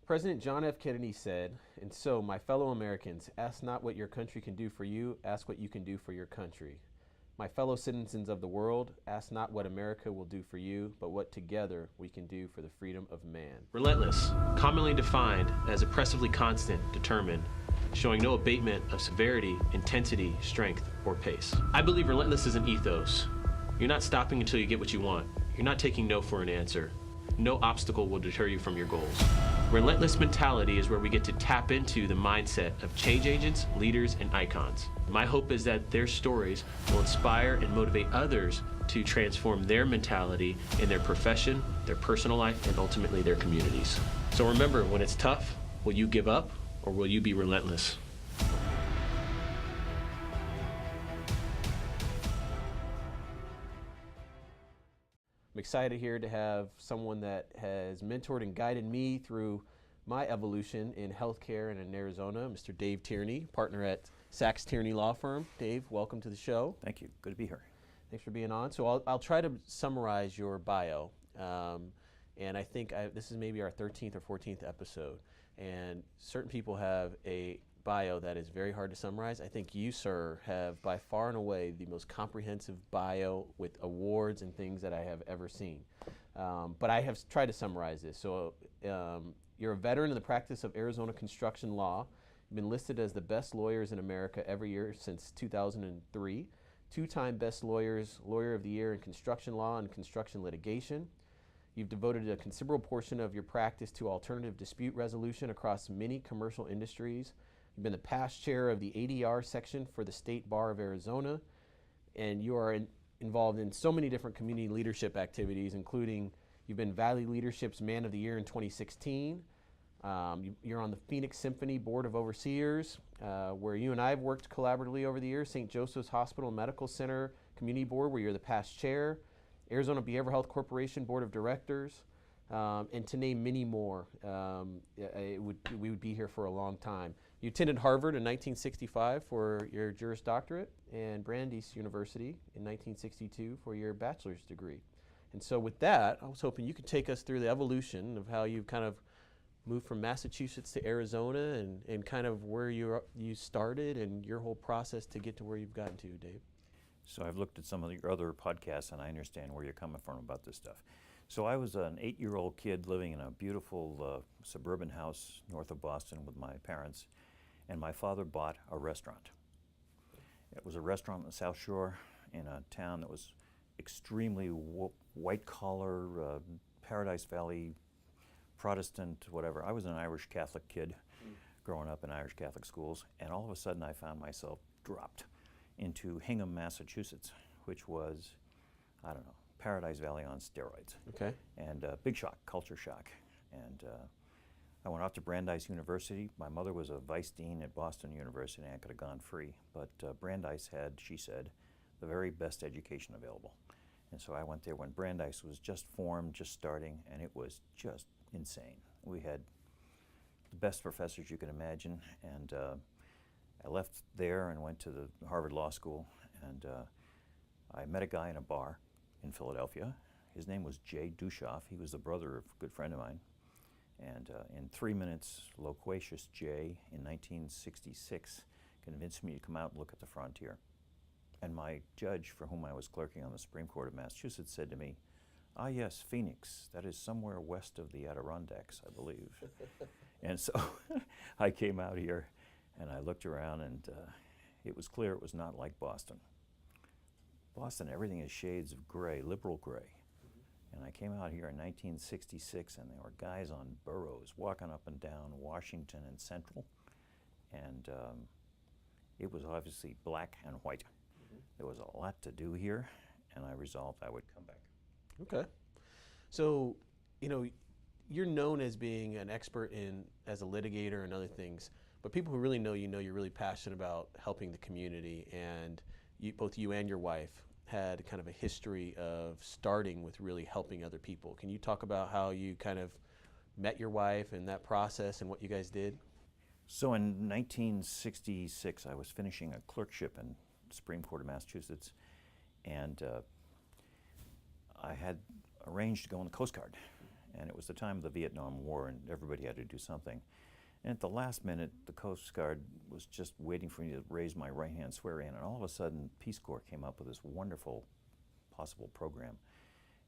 President John F. Kennedy said, "And so, my fellow Americans, ask not what your country can do for you, ask what you can do for your country. My fellow citizens of the world, ask not what America will do for you, but what together we can do for the freedom of man." Relentless, commonly defined as oppressively constant, determined, showing no abatement of severity, intensity, strength, or pace. I believe relentless is an ethos. You're not stopping until you get what you want. You're not taking no for an answer. No obstacle will deter you from your goals. Relentless mentality is where we get to tap into the mindset of change agents, leaders, and icons. My hope is that their stories will inspire and motivate others to transform their mentality in their profession, their personal life, and ultimately their communities. So remember, when it's tough, will you give up or will you be relentless? I'm excited here to have someone that has mentored and guided me through my evolution in healthcare and in Arizona, Mr. Dave Tierney, partner at SacksTierney Law Firm. Dave, welcome to the show. Thank you. Good to be here. Thanks for being on. So I'll try to summarize your bio. And I think this is maybe our 13th or 14th episode. And certain people have a bio that is very hard to summarize. I think you, sir, have by far and away the most comprehensive bio with awards and things that I have ever seen. But I have tried to summarize this. So you're a veteran in the practice of Arizona construction law. You've been listed as the best lawyers in America every year since 2003. Two-time best lawyer of the year in construction law and construction litigation. You've devoted a considerable portion of your practice to alternative dispute resolution across many commercial industries. You've been the past chair of the ADR section for the State Bar of Arizona, and you are involved in so many different community leadership activities, including you've been Valley Leadership's Man of the Year in 2016. You're on the Phoenix Symphony Board of Overseers, where you and I have worked collaboratively over the years. St. Joseph's Hospital and Medical Center Community Board, where you're the past chair. Arizona Behavioral Health Corporation Board of Directors, and to name many more. We would be here for a long time. You attended Harvard in 1965 for your Juris Doctorate and Brandeis University in 1962 for your bachelor's degree. And so with that, I was hoping you could take us through the evolution of how you kind of moved from Massachusetts to Arizona and kind of where you started and your whole process to get to where you've gotten to, Dave. So I've looked at some of your other podcasts and I understand where you're coming from about this stuff. So I was an 8-year-old kid living in a beautiful suburban house north of Boston with my parents, and my father bought a restaurant. It was a restaurant on the South Shore in a town that was extremely white-collar, Paradise Valley, Protestant, whatever. I was an Irish Catholic kid growing up in Irish Catholic schools, and all of a sudden I found myself dropped into Hingham, Massachusetts, which was, I don't know, Paradise Valley on steroids. Okay. And big shock, culture shock. And I went off to Brandeis University. My mother was a vice dean at Boston University, and I could have gone free. But Brandeis had, she said, the very best education available. And so I went there when Brandeis was just formed, just starting, and it was just insane. We had the best professors you could imagine, and I left there and went to the Harvard Law School, and I met a guy in a bar in Philadelphia. His name was Jay Dushoff. He was the brother of a good friend of mine. And in 3 minutes, loquacious Jay in 1966 convinced me to come out and look at the frontier. And my judge, for whom I was clerking on the Supreme Court of Massachusetts, said to me, "Ah yes, Phoenix, that is somewhere west of the Adirondacks, I believe." And so I came out here and I looked around, and it was clear it was not like Boston. Boston, everything is shades of gray, liberal gray. And I came out here in 1966, and there were guys on burros walking up and down Washington and Central. And it was obviously black and white. There was a lot to do here, and I resolved I would come back. Okay. So, you know, you're known as being an expert as a litigator and other things, but people who really know you're really passionate about helping the community, and both you and your wife had kind of a history of starting with really helping other people. Can you talk about how you kind of met your wife and that process and what you guys did? So in 1966, I was finishing a clerkship in the Supreme Court of Massachusetts, and I had arranged to go on the Coast Guard. And it was the time of the Vietnam War, and everybody had to do something. And at the last minute, the Coast Guard was just waiting for me to raise my right hand, swear in, and all of a sudden, Peace Corps came up with this wonderful possible program.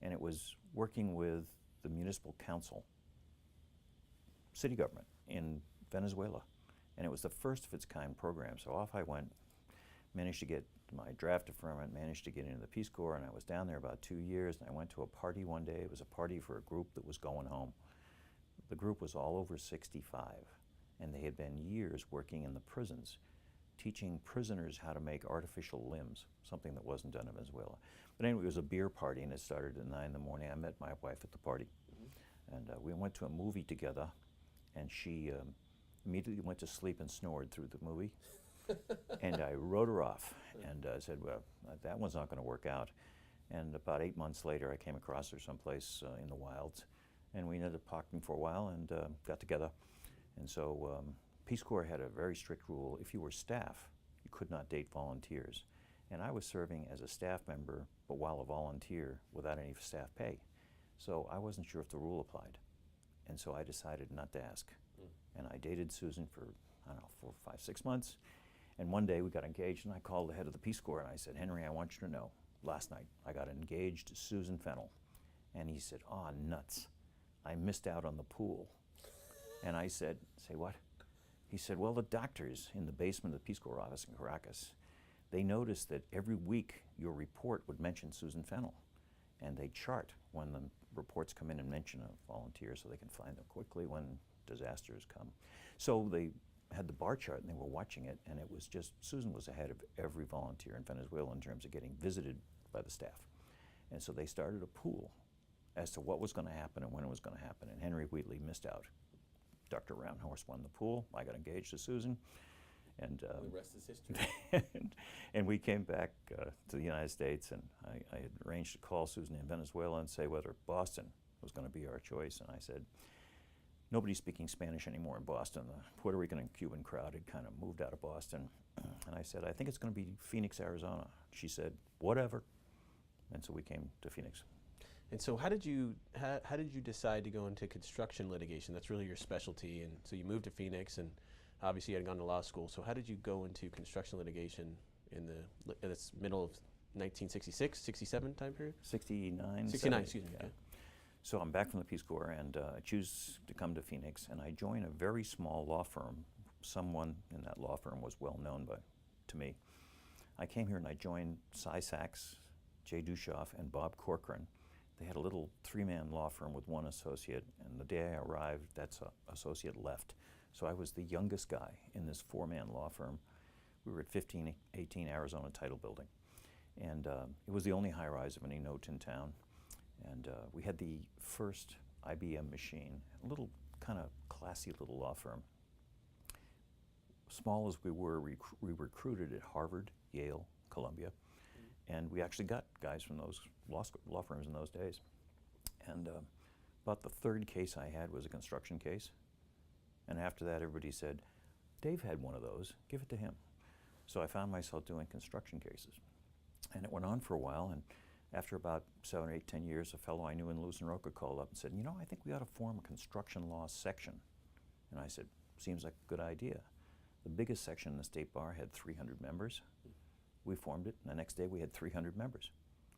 And it was working with the municipal council, city government in Venezuela. And it was the first of its kind program. So off I went, managed to get my draft deferment, managed to get into the Peace Corps, and I was down there about 2 years, and I went to a party one day. It was a party for a group that was going home. The group was all over 65, and they had been years working in the prisons, teaching prisoners how to make artificial limbs, something that wasn't done in Venezuela. But anyway, it was a beer party, and it started at 9 in the morning. I met my wife at the party, and we went to a movie together, and she immediately went to sleep and snored through the movie. And I wrote her off, and said, well, that one's not going to work out. And about 8 months later, I came across her someplace in the wilds, and we ended up talking for a while and got together. And so Peace Corps had a very strict rule. If you were staff, you could not date volunteers. And I was serving as a staff member, but while a volunteer, without any staff pay. So I wasn't sure if the rule applied. And so I decided not to ask. And I dated Susan for, I don't know, 4, 5, 6 months. And one day we got engaged, and I called the head of the Peace Corps, and I said, Henry, I want you to know, last night I got engaged to Susan Fennell. And he said, oh, nuts. I missed out on the pool. And I said, say what? He said, well, the doctors in the basement of the Peace Corps office in Caracas, they noticed that every week your report would mention Susan Fennell. And they chart when the reports come in and mention a volunteer so they can find them quickly when disasters come. So they had the bar chart, and they were watching it, and it was just, Susan was ahead of every volunteer in Venezuela in terms of getting visited by the staff. And so they started a pool as to what was going to happen and when it was going to happen, and Henry Wheatley missed out. Dr. Roundhorse won the pool. I got engaged to Susan. And the rest is history. and we came back to the United States, and I had arranged to call Susan in Venezuela and say whether Boston was going to be our choice, and I said, nobody's speaking Spanish anymore in Boston. The Puerto Rican and Cuban crowd had kind of moved out of Boston. And I said, I think it's going to be Phoenix, Arizona. She said, whatever. And so we came to Phoenix. And so how did you decide to go into construction litigation? That's really your specialty. And so you moved to Phoenix, and obviously you had gone to law school. So how did you go into construction litigation in the middle of 1966, 67 time period? 69. 69, excuse me. Yeah. So I'm back from the Peace Corps, and I choose to come to Phoenix, and I join a very small law firm. Someone in that law firm was well known to me. I came here and I joined Cy Sachs, Jay Dushoff, and Bob Corcoran. They had a little 3-man law firm with 1 associate, and the day I arrived, that associate left. So I was the youngest guy in this 4-man law firm. We were at 1518 Arizona Title Building, and it was the only high-rise of any note in town. And we had the first IBM machine, a little kind of classy little law firm. Small as we were, we recruited at Harvard, Yale, Columbia, and we actually got guys from those law firms in those days. And about the 3rd case I had was a construction case. And after that, everybody said, Dave had one of those, give it to him. So I found myself doing construction cases. And it went on for a while, and after about 7 or 8, 10 years, a fellow I knew in Lewis and Roca called up and said, you know, I think we ought to form a construction law section. And I said, seems like a good idea. The biggest section in the state bar had 300 members. We formed it, and the next day we had 300 members.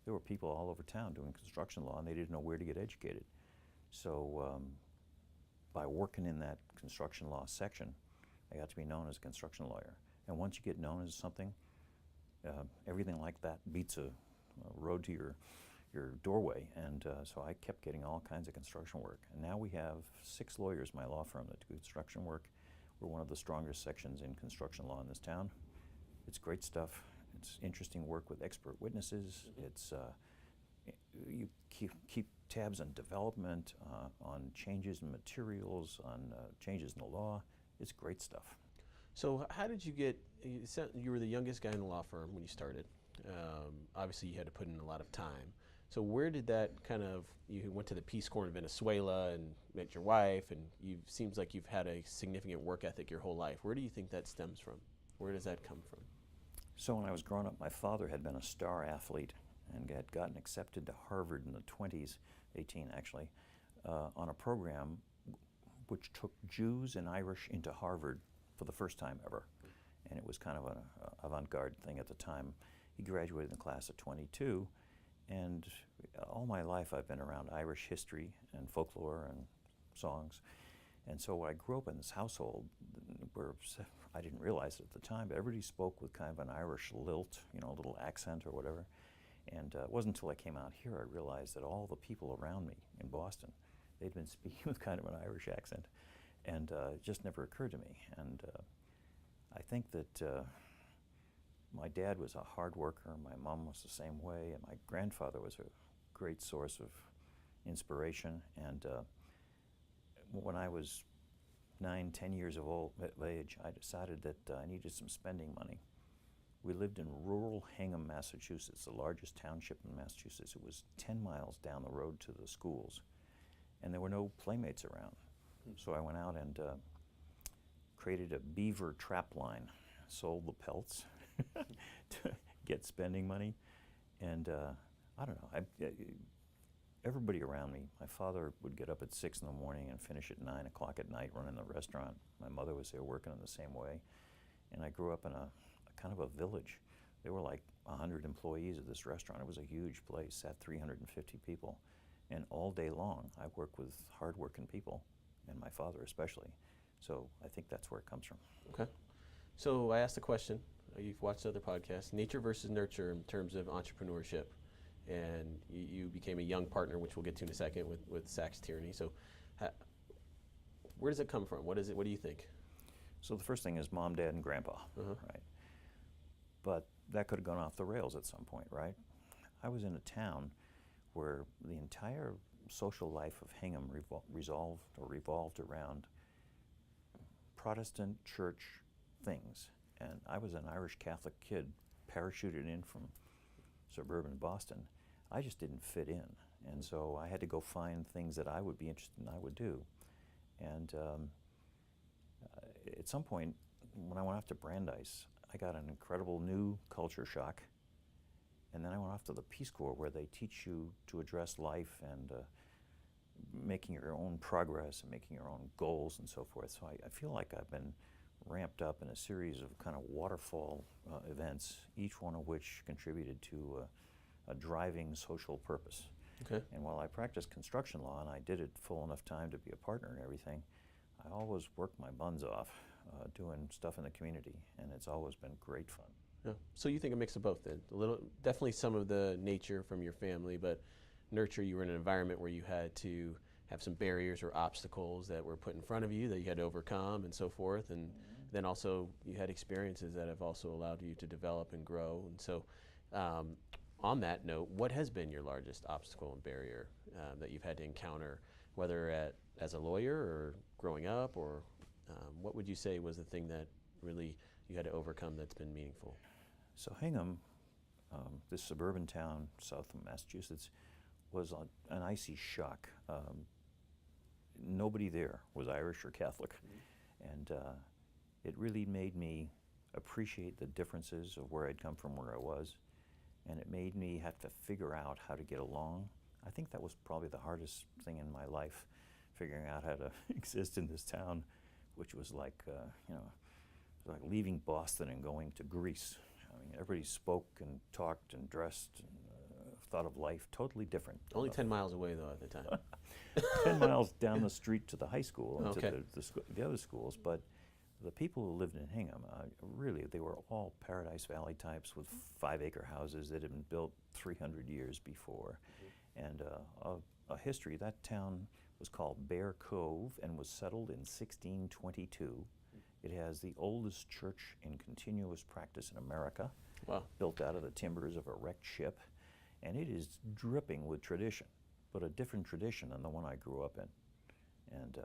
There were people all over town doing construction law, and they didn't know where to get educated. So by working in that construction law section, I got to be known as a construction lawyer. And once you get known as something, everything like that beats a road to your doorway. And so I kept getting all kinds of construction work. And now we have 6 lawyers in my law firm that do construction work. We're one of the strongest sections in construction law in this town. It's great stuff. It's interesting work with expert witnesses. It's you keep tabs on development, on changes in materials, on changes in the law. It's great stuff. So how did you get, you were the youngest guy in the law firm when you started. Obviously you had to put in a lot of time. So where did that kind of, you went to the Peace Corps in Venezuela and met your wife, and seems like you've had a significant work ethic your whole life. Where do you think that stems from? Where does that come from? So when I was growing up, my father had been a star athlete and had gotten accepted to Harvard in the 20s, 18 actually, on a program which took Jews and Irish into Harvard for the first time ever. And it was kind of an avant-garde thing at the time. He graduated in the class of 22, and all my life I've been around Irish history and folklore and songs. And so I grew up in this household where I didn't realize it at the time, but everybody spoke with kind of an Irish lilt, you know, a little accent or whatever. And it wasn't until I came out here I realized that all the people around me in Boston, they'd been speaking with kind of an Irish accent. And it just never occurred to me. And I think that my dad was a hard worker, my mom was the same way, and my grandfather was a great source of inspiration. And when I was 9, 10 years of age, I decided that I needed some spending money. We lived in rural Hingham, Massachusetts, the largest township in Massachusetts. It was 10 miles down the road to the schools, and there were no playmates around. So I went out and created a beaver trap line, sold the pelts to get spending money. And I don't know, everybody around me, my father would get up at 6 in the morning and finish at 9 o'clock at night running the restaurant. My mother was there working in the same way. And I grew up in a kind of a village. There were like 100 employees at this restaurant. It was a huge place, sat 350 people. And all day long, I worked with hardworking people, and my father especially. So I think that's where it comes from. Okay. So I asked the question, you've watched other podcasts, nature versus nurture in terms of entrepreneurship. And you became a young partner, which we'll get to in a second, with SacksTierney. So where does it come from? What is it? What do you think? So the first thing is mom, dad, and grandpa, right? But that could have gone off the rails at some point, right? I was in a town where the entire social life of Hingham revolved around Protestant church things. And I was an Irish Catholic kid parachuted in from suburban Boston. I just didn't fit in. And so I had to go find things that I would be interested in, I would do. And at some point, when I went off to Brandeis, I got an incredible new culture shock. And then I went off to the Peace Corps, where they teach you to address life and making your own progress and making your own goals and so forth. So I feel like I've been ramped up in a series of kind of waterfall events, each one of which contributed to a driving social purpose. Okay. And while I practiced construction law, and I did it full enough time to be a partner and everything, I always worked my buns off doing stuff in the community, and it's always been great fun. Yeah. So you think a mix of both then? Definitely some of the nature from your family, but nurture, you were in an environment where you had to have some barriers or obstacles that were put in front of you that you had to overcome and so forth. And then also you had experiences that have also allowed you to develop and grow. And so on that note, what has been your largest obstacle and barrier that you've had to encounter, whether as a lawyer or growing up, or what would you say was the thing that really you had to overcome that's been meaningful? So Hingham, this suburban town south of Massachusetts, was an icy shock. Nobody there was Irish or Catholic. And it really made me appreciate the differences of where I'd come from, where I was. And it made me have to figure out how to get along. I think that was probably the hardest thing in my life, figuring out how to exist in this town, which was like, like leaving Boston and going to Greece. I mean, everybody spoke and talked and dressed and thought of life totally different. Only 10 miles away, though, at the time. 10 miles down the street to the high school and Okay. to the other schools. But the people who lived in Hingham, really, they were all Paradise Valley types with 5-acre houses that had been built 300 years before. And a history, that town was called Bear Cove and was settled in 1622. It has the oldest church in continuous practice in America, Wow. built out of the timbers of a wrecked ship. And it is dripping with tradition, but a different tradition than the one I grew up in. And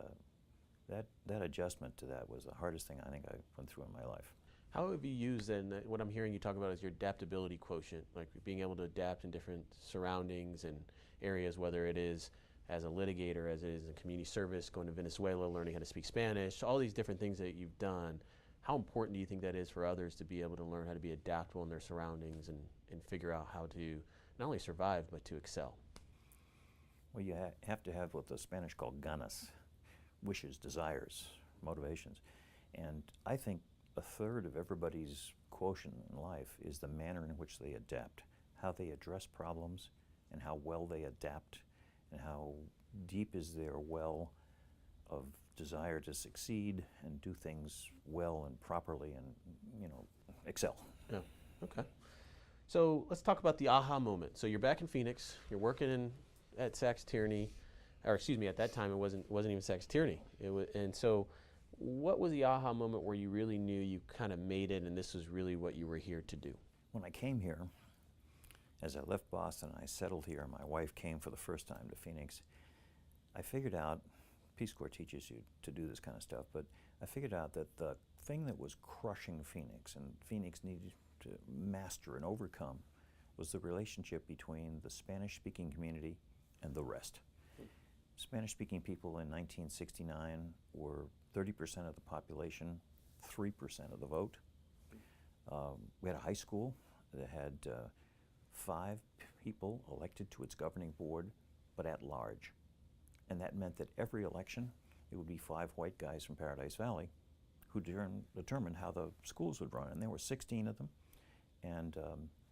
that adjustment to that was the hardest thing I think I went through in my life. How have you used, and what I'm hearing you talk about is your adaptability quotient, like being able to adapt in different surroundings and areas, whether it is as a litigator, as it is in community service, going to Venezuela, learning how to speak Spanish, all these different things that you've done. How important do you think that is for others to be able to learn how to be adaptable in their surroundings and figure out how to not only survive, but to excel? Well, you have to have what the Spanish call ganas, wishes, desires, motivations. And I think a third of everybody's quotient in life is the manner in which they adapt, how they address problems, and how well they adapt, and how deep is their well of desire to succeed and do things well and properly and, you know, excel. Yeah, okay. So let's talk about the aha moment. So you're back in Phoenix, you're working at SacksTierney, or excuse me, at that time it wasn't even SacksTierney. And so what was the aha moment where you really knew you kind of made it and this was really what you were here to do? When I came here, as I left Boston, I settled here, my wife came for the first time to Phoenix. I figured out, Peace Corps teaches you to do this kind of stuff, but I figured out that the thing that was crushing Phoenix and Phoenix needed to master and overcome was the relationship between the Spanish-speaking community and the rest. Spanish-speaking people in 1969 were 30% of the population, 3% of the vote. We had a high school that had 5 people elected to its governing board, but at large. And that meant that every election, it would be 5 white guys from Paradise Valley who determined how the schools would run. And there were 16 of them. And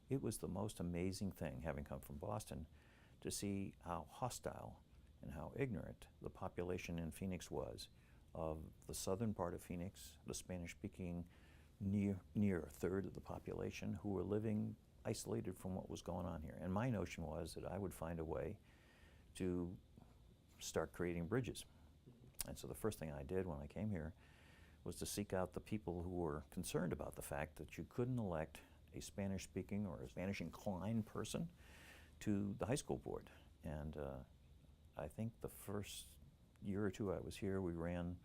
it was the most amazing thing, having come from Boston, to see how hostile and how ignorant the population in Phoenix was of the southern part of Phoenix, the Spanish-speaking near a third of the population who were living isolated from what was going on here. And my notion was that I would find a way to start creating bridges. And so the first thing I did when I came here was to seek out the people who were concerned about the fact that you couldn't elect a Spanish-speaking or a Spanish-inclined person to the high school board. And I think the first year or two I was here, we ran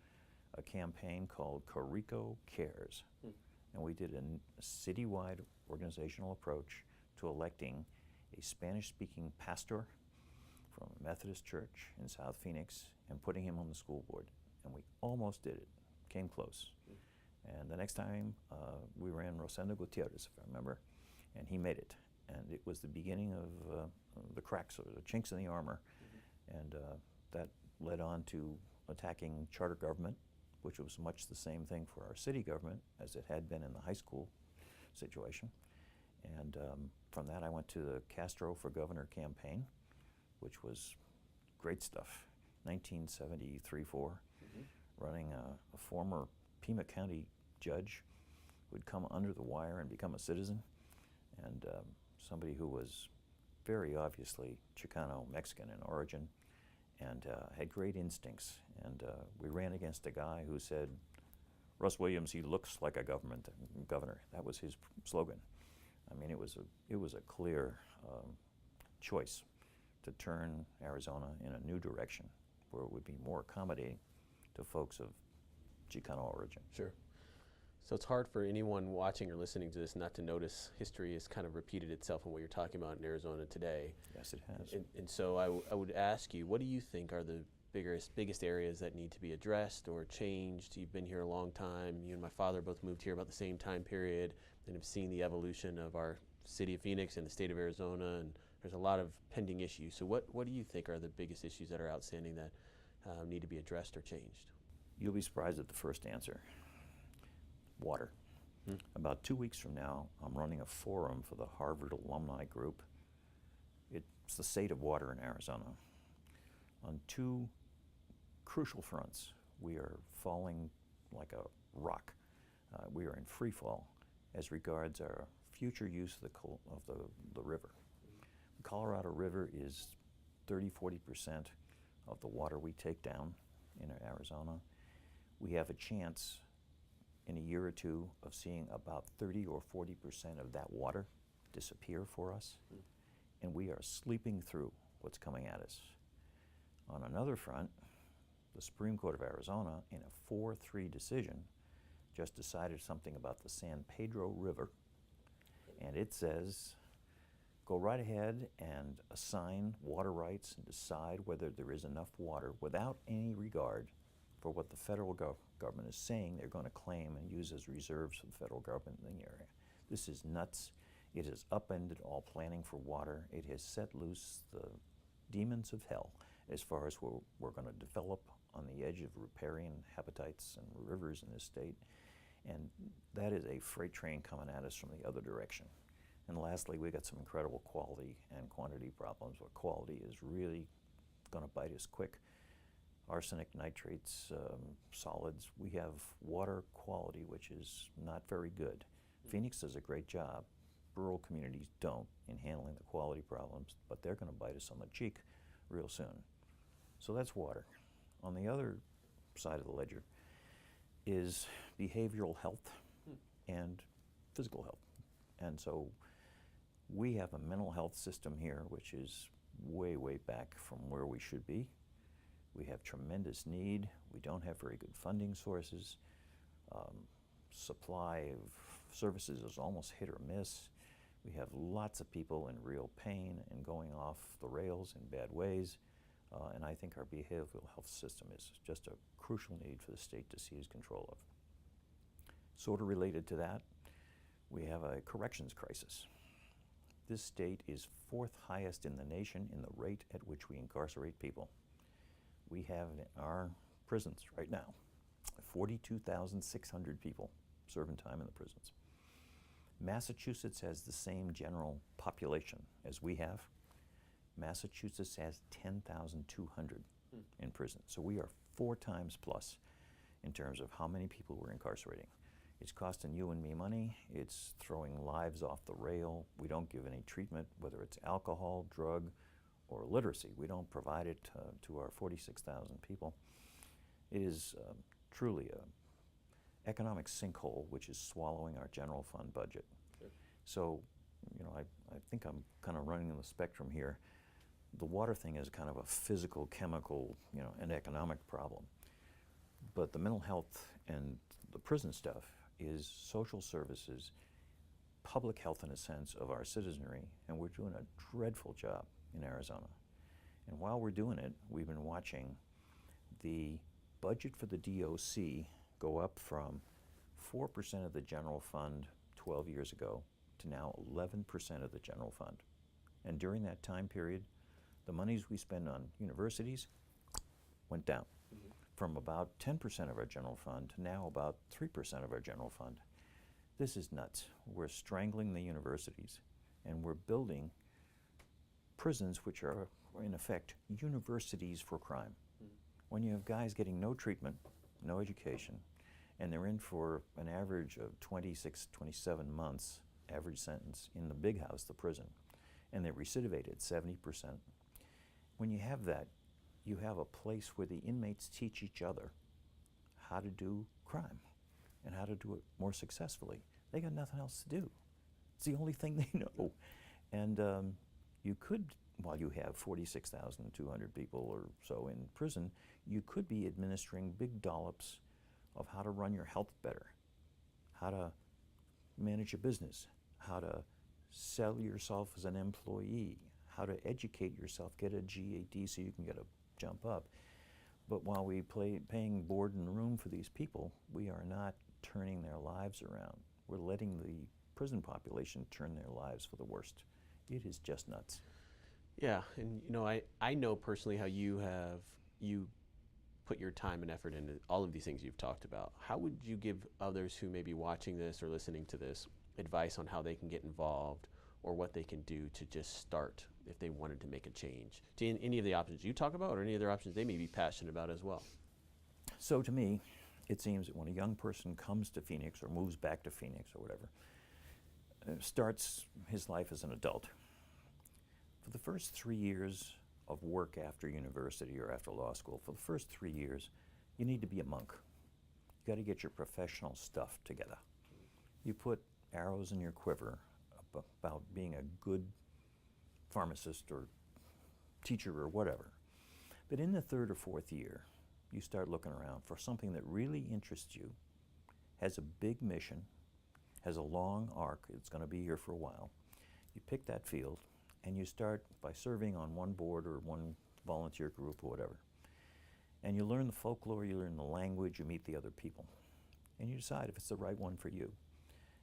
a campaign called Carico Cares. And we did a citywide organizational approach to electing a Spanish-speaking pastor from a Methodist church in South Phoenix and putting him on the school board. And we almost did it, came close. And the next time we ran Rosendo Gutierrez, if I remember, and he made it. And it was the beginning of the cracks or the chinks in the armor. And that led on to attacking charter government, which was much the same thing for our city government as it had been in the high school situation. And from that I went to the Castro for Governor campaign, which was great stuff, 1973-4, running a former Pima County judge who would come under the wire and become a citizen, and somebody who was very obviously Chicano-Mexican in origin and had great instincts. And we ran against a guy who said, Russ Williams, he looks like a governor. That was his slogan. I mean, it was a clear choice to turn Arizona in a new direction where it would be more accommodating to folks of Chicano origin. Sure. So it's hard for anyone watching or listening to this not to notice history has kind of repeated itself in what you're talking about in Arizona today. Yes, it has. And so I would ask you, what do you think are the biggest areas that need to be addressed or changed? You've been here a long time. You and my father both moved here about the same time period and have seen the evolution of our city of Phoenix and the state of Arizona, and there's a lot of pending issues. So what do you think are the biggest issues that are outstanding that need to be addressed or changed? You'll be surprised at the first answer. Water. About 2 weeks from now, I'm running a forum for the Harvard alumni group. It's the state of water in Arizona. On 2 crucial fronts, we are falling like a rock. We are in free fall as regards our future use of the river. The Colorado River is 30–40% of the water we take down in Arizona. We have a chance in a year or two of seeing about 30 or 40% of that water disappear for us, and we are sleeping through what's coming at us. On another front, the Supreme Court of Arizona, in a 4-3 decision, just decided something about the San Pedro River, and it says, go right ahead and assign water rights and decide whether there is enough water without any regard for what the federal government is saying they're going to claim and use as reserves for the federal government in the area. This is nuts. It has upended all planning for water. It has set loose the demons of hell as far as what we're going to develop on the edge of riparian habitats and rivers in this state. And that is a freight train coming at us from the other direction. And lastly, we got some incredible quality and quantity problems, where quality is really going to bite us quick. Arsenic, nitrates, solids. We have water quality, which is not very good. Phoenix does a great job. Rural communities don't in handling the quality problems, but they're going to bite us on the cheek real soon. So that's water. On the other side of the ledger is behavioral health and physical health. And so we have a mental health system here which is way, way back from where we should be. We have tremendous need. We don't have very good funding sources. Supply of services is almost hit or miss. We have lots of people in real pain and going off the rails in bad ways. And I think our behavioral health system is just a crucial need for the state to seize control of. Sort of related to that, we have a corrections crisis. This state is 4th highest in the nation in the rate at which we incarcerate people. We have in our prisons right now 42,600 people serving time in the prisons. Massachusetts has the same general population as we have. Massachusetts has 10,200 in prison. So we are 4 times plus in terms of how many people we're incarcerating. It's costing you and me money. It's throwing lives off the rail. We don't give any treatment, whether it's alcohol, drug, or literacy. We don't provide it to our 46,000 people. It is truly an economic sinkhole which is swallowing our general fund budget. Sure. So, you know, I think I'm kind of running on the spectrum here. The water thing is kind of a physical, chemical, you know, and economic problem. But the mental health and the prison stuff is social services, public health in a sense of our citizenry, and we're doing a dreadful job in Arizona. And while we're doing it, we've been watching the budget for the DOC go up from 4% of the general fund 12 years ago to now 11% of the general fund. And during that time period, the monies we spend on universities went down from about 10% of our general fund to now about 3% of our general fund. This is nuts. We're strangling the universities, and we're building prisons which are, in effect, universities for crime. When you have guys getting no treatment, no education, and they're in for an average of 26, 27 months average sentence in the big house, the prison, and they recidivate at 70%. When you have that, you have a place where the inmates teach each other how to do crime and how to do it more successfully. They got nothing else to do. It's the only thing they know. And you could, while you have 46,200 people or so in prison, you could be administering big dollops of how to run your health better, how to manage a business, how to sell yourself as an employee, how to educate yourself, get a GED so you can get a jump up. But while we paying board and room for these people, we are not turning their lives around. We're letting the prison population turn their lives for the worst. It is just nuts. Yeah, and you know, I know personally how you put your time and effort into all of these things you've talked about. How would you give others who may be watching this or listening to this advice on how they can get involved or what they can do to just start if they wanted to make a change? To any of the options you talk about or any other options they may be passionate about as well? So to me, it seems that when a young person comes to Phoenix or moves back to Phoenix or whatever, starts his life as an adult, for the first 3 years of work after university or after law school, for the first 3 years, you need to be a monk. You got to get your professional stuff together. You put arrows in your quiver about being a good pharmacist or teacher or whatever. But in the 3rd or 4th year, you start looking around for something that really interests you, has a big mission, has a long arc, it's going to be here for a while. You pick that field, and you start by serving on one board or one volunteer group or whatever. And you learn the folklore, you learn the language, you meet the other people. And you decide if it's the right one for you.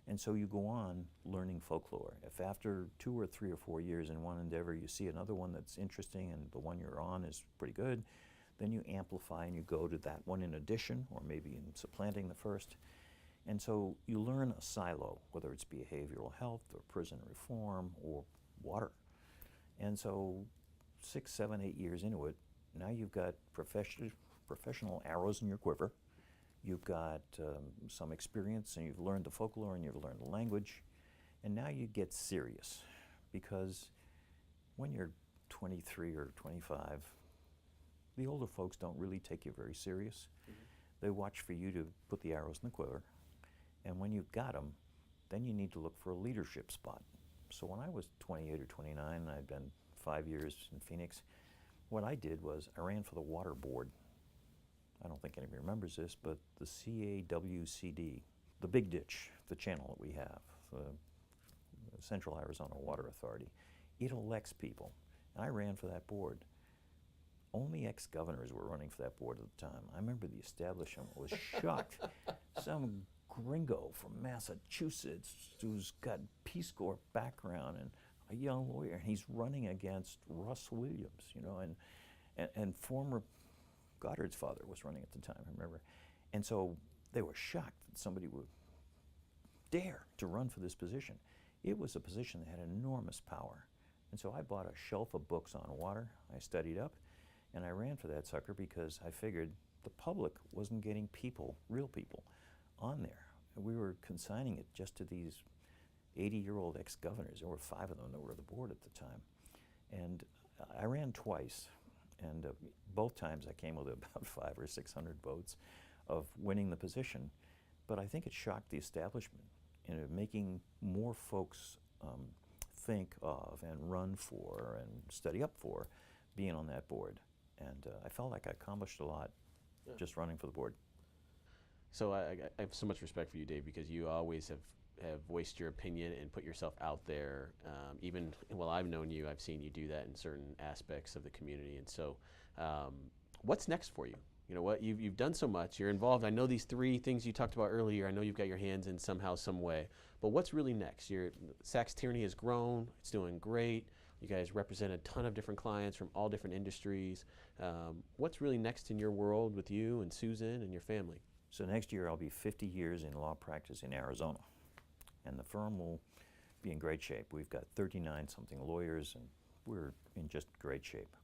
And so you go on learning folklore. If after 2 or 3 or 4 years in one endeavor you see another one that's interesting and the one you're on is pretty good, then you amplify and you go to that one in addition, or maybe in supplanting the first. And so you learn a silo, whether it's behavioral health or prison reform or water. And so 6, 7, 8 years into it, now you've got professional arrows in your quiver. You've got some experience, and you've learned the folklore, and you've learned the language. And now you get serious, because when you're 23 or 25, the older folks don't really take you very serious. They watch for you to put the arrows in the quiver. And when you've got them, then you need to look for a leadership spot. So when I was 28 or 29, and I'd been 5 years in Phoenix, what I did was I ran for the water board. I don't think anybody remembers this, but the CAWCD, the big ditch, the channel that we have, the Central Arizona Water Authority, it elects people. And I ran for that board. Only ex-governors were running for that board at the time. I remember the establishment was shocked. Some gringo from Massachusetts who's got Peace Corps background and a young lawyer, and he's running against Russ Williams, you know, and former Goddard's father was running at the time, I remember. And so they were shocked that somebody would dare to run for this position. It was a position that had enormous power. And so I bought a shelf of books on water. I studied up, and I ran for that sucker because I figured the public wasn't getting people, real people, on there. We were consigning it just to these 80-year-old ex-governors. There were 5 of them that were at the board at the time. And I ran twice, and both times I came with about 500 or 600 votes of winning the position. But I think it shocked the establishment in making more folks think of and run for and study up for being on that board. And I felt like I accomplished a lot just running for the board. So I have so much respect for you, Dave, because you always have voiced your opinion and put yourself out there. Even while I've known you, I've seen you do that in certain aspects of the community. And so what's next for you? You know what, you've done so much, you're involved. I know these 3 things you talked about earlier, I know you've got your hands in somehow, some way, but what's really next? SacksTierney has grown, it's doing great. You guys represent a ton of different clients from all different industries. What's really next in your world with you and Susan and your family? So next year I'll be 50 years in law practice in Arizona, and the firm will be in great shape. We've got 39-something lawyers, and we're in just great shape.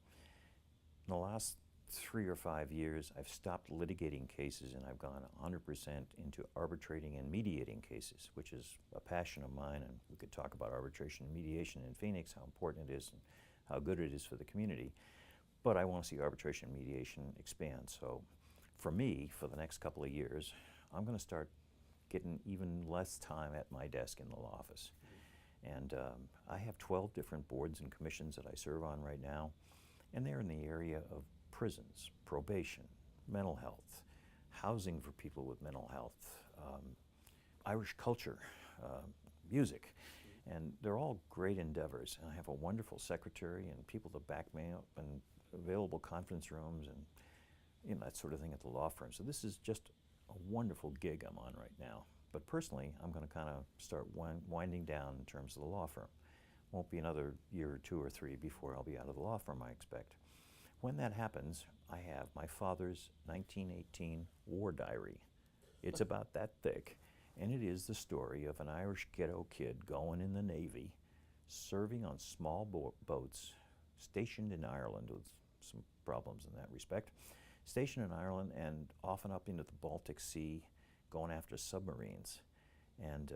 In the last 3 or 5 years, I've stopped litigating cases, and I've gone 100% into arbitrating and mediating cases, which is a passion of mine, and we could talk about arbitration and mediation in Phoenix, how important it is and how good it is for the community. But I want to see arbitration and mediation expand. So for me, for the next couple of years, I'm going to start getting even less time at my desk in the law office. And I have 12 different boards and commissions that I serve on right now, and they're in the area of prisons, probation, mental health, housing for people with mental health, Irish culture, music, and they're all great endeavors. And I have a wonderful secretary and people to back me up, and available conference rooms and that sort of thing at the law firm. So this is just a wonderful gig I'm on right now. But personally, I'm going to kind of start winding down in terms of the law firm. Won't be another year or 2 or 3 before I'll be out of the law firm, I expect. When that happens, I have my father's 1918 war diary. It's about that thick, and it is the story of an Irish ghetto kid going in the Navy, serving on small boats, stationed in Ireland with some problems in that respect, stationed in Ireland and often up into the Baltic Sea, going after submarines. And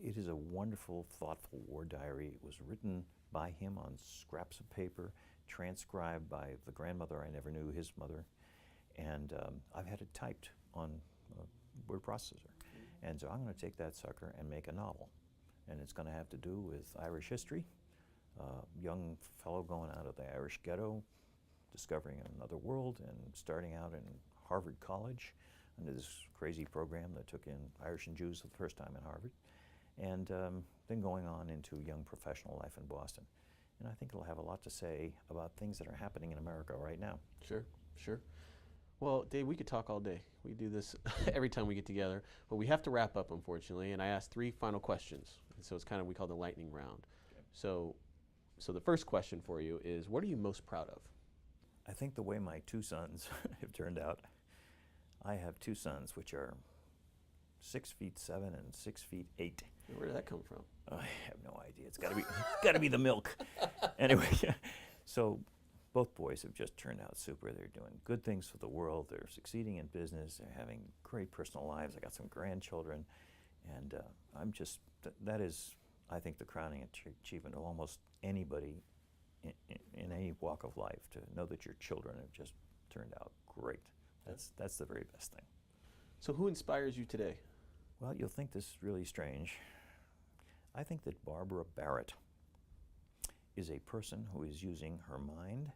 it is a wonderful, thoughtful war diary. It was written by him on scraps of paper, transcribed by the grandmother I never knew, his mother, and I've had it typed on a word processor. And so I'm going to take that sucker and make a novel. And it's going to have to do with Irish history, young fellow going out of the Irish ghetto, discovering another world, and starting out in Harvard College under this crazy program that took in Irish and Jews for the first time in Harvard, and then going on into young professional life in Boston. And I think it'll have a lot to say about things that are happening in America right now. Sure, sure. Well, Dave, we could talk all day. We do this every time we get together, but we have to wrap up, unfortunately, and I asked 3 final questions. And so it's kind of, we call the lightning round. Okay. So the first question for you is, what are you most proud of? I think the way my 2 sons have turned out. I have 2 sons, which are 6'7" and 6'8". Where did that come from? I have no idea. It's got to be the milk. Anyway, so both boys have just turned out super. They're doing good things for the world. They're succeeding in business. They're having great personal lives. I got some grandchildren, and I'm just that is, I think, the crowning achievement of almost anybody in any walk of life, to know that your children have just turned out great. That's the very best thing. So who inspires you today? Well, you'll think this is really strange. I think that Barbara Barrett is a person who is using her mind,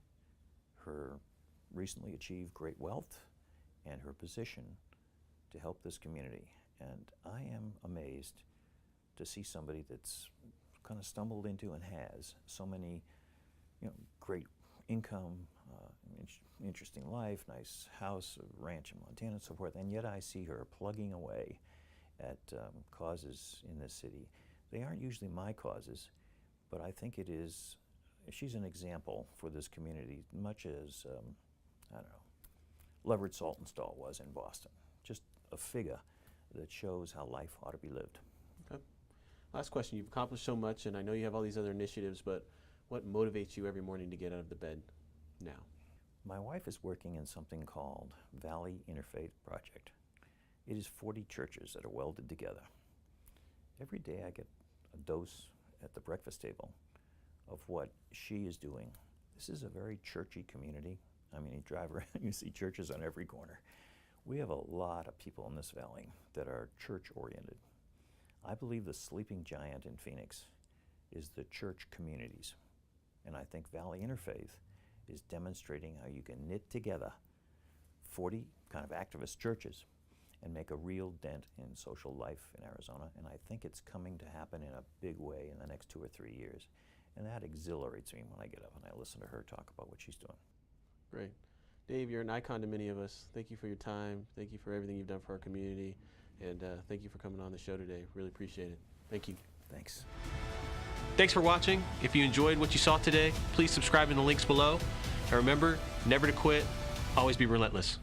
her recently achieved great wealth, and her position to help this community. And I am amazed to see somebody that's kind of stumbled into and has so many, great income, interesting life, nice house, a ranch in Montana, and so forth. And yet I see her plugging away at causes in this city. They aren't usually my causes, but I think it is. She's an example for this community, much as I don't know, Leverett Saltonstall was in Boston. Just a figure that shows how life ought to be lived. Okay. Last question. You've accomplished so much, and I know you have all these other initiatives, but what motivates you every morning to get out of the bed now? My wife is working in something called Valley Interfaith Project. It is 40 churches that are welded together. Every day I get a dose at the breakfast table of what she is doing. This is a very churchy community. I mean, you drive around, you see churches on every corner. We have a lot of people in this valley that are church-oriented. I believe the sleeping giant in Phoenix is the church communities. And I think Valley Interfaith is demonstrating how you can knit together 40 kind of activist churches and make a real dent in social life in Arizona. And I think it's coming to happen in a big way in the next 2 or 3 years. And that exhilarates me when I get up and I listen to her talk about what she's doing. Great. Dave, you're an icon to many of us. Thank you for your time. Thank you for everything you've done for our community. And thank you for coming on the show today. Really appreciate it. Thank you. Thanks. Thanks for watching. If you enjoyed what you saw today, please subscribe in the links below. And remember, never to quit, always be relentless.